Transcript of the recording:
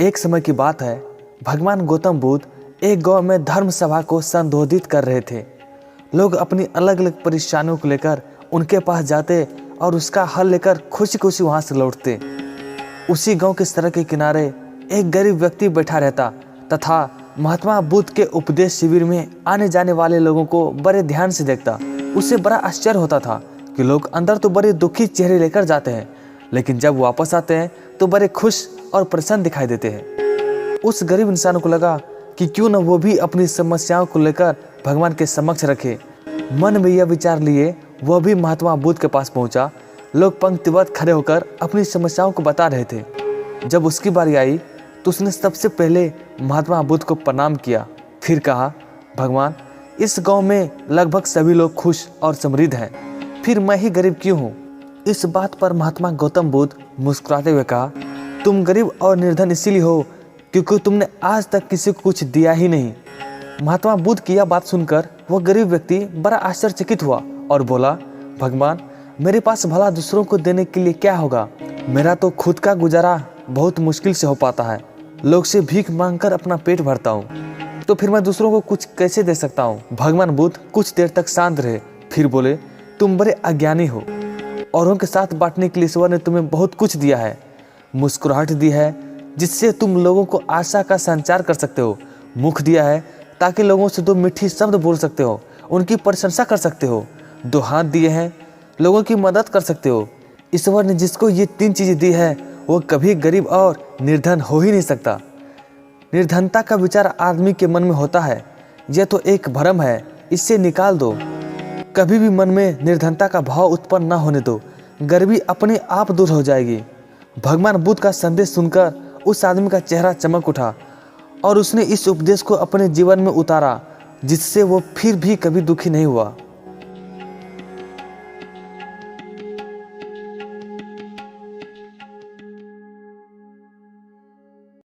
एक समय की बात है, भगवान गौतम बुद्ध एक गांव में धर्म सभा को संबोधित कर रहे थे। लोग अपनी अलग अलग परेशानियों को लेकर उनके पास जाते और उसका हल लेकर खुशी खुशी वहां से लौटते। उसी गांव के सड़क के किनारे एक गरीब व्यक्ति बैठा रहता तथा महात्मा बुद्ध के उपदेश शिविर में आने जाने वाले लोगों को बड़े ध्यान से देखता। उसे बड़ा आश्चर्य होता था कि लोग अंदर तो बड़े दुखी चेहरे लेकर जाते हैं, लेकिन जब वापस आते हैं तो बड़े खुश और प्रसन्न दिखाई देते हैं। उस गरीब इंसान को लगा कि क्यों न वो भी अपनी समस्याओं को लेकर भगवान के समक्ष रखे। मन में यह विचार लिए वह भी महात्मा बुद्ध के पास पहुंचा। लोग पंक्तिबद्ध खड़े होकर अपनी समस्याओं को बता रहे थे। जब उसकी बारी आई तो उसने सबसे पहले महात्मा बुद्ध को प्रणाम किया, फिर कहा, भगवान, इस गांव में लगभग सभी लोग खुश और समृद्ध हैं, फिर मैं ही गरीब क्यों हूँ? इस बात पर महात्मा गौतम बुद्ध मुस्कुराते हुए कहा, तुम गरीब और निर्धन इसीलिए हो क्योंकि तुमने आज तक किसी को कुछ दिया ही नहीं। महात्मा बुद्ध की यह बात सुनकर वह गरीब व्यक्ति बड़ा आश्चर्यचकित हुआ और बोला, भगवान, मेरे पास भला दूसरों को देने के लिए क्या होगा? मेरा तो खुद का गुजारा बहुत मुश्किल से हो पाता है। लोग से भीख मांगकर अपना पेट भरता हूँ, तो फिर मैं दूसरों को कुछ कैसे दे सकता हूँ? भगवान बुद्ध कुछ देर तक शांत रहे, फिर बोले, तुम बड़े अज्ञानी हो। औरों के साथ बांटने के लिए ईश्वर ने तुम्हें बहुत कुछ दिया है, मुस्कुराहट दी है जिससे तुम लोगों को आशा का संचार कर सकते हो, मुख दिया है ताकि लोगों से दो मीठी शब्द बोल सकते हो, उनकी प्रशंसा कर सकते हो, दो हाथ दिए हैं, लोगों की मदद कर सकते हो। ईश्वर ने जिसको ये तीन चीजें दी है वो कभी गरीब और निर्धन हो ही नहीं सकता। निर्धनता का विचार आदमी के मन में होता है, यह तो एक भ्रम है, इससे निकाल दो। कभी भी मन में निर्धनता का भाव उत्पन्न न होने दो, गरीबी अपने आप दूर हो जाएगी। भगवान बुद्ध का संदेश सुनकर उस आदमी का चेहरा चमक उठा और उसने इस उपदेश को अपने जीवन में उतारा, जिससे वो फिर भी कभी दुखी नहीं हुआ।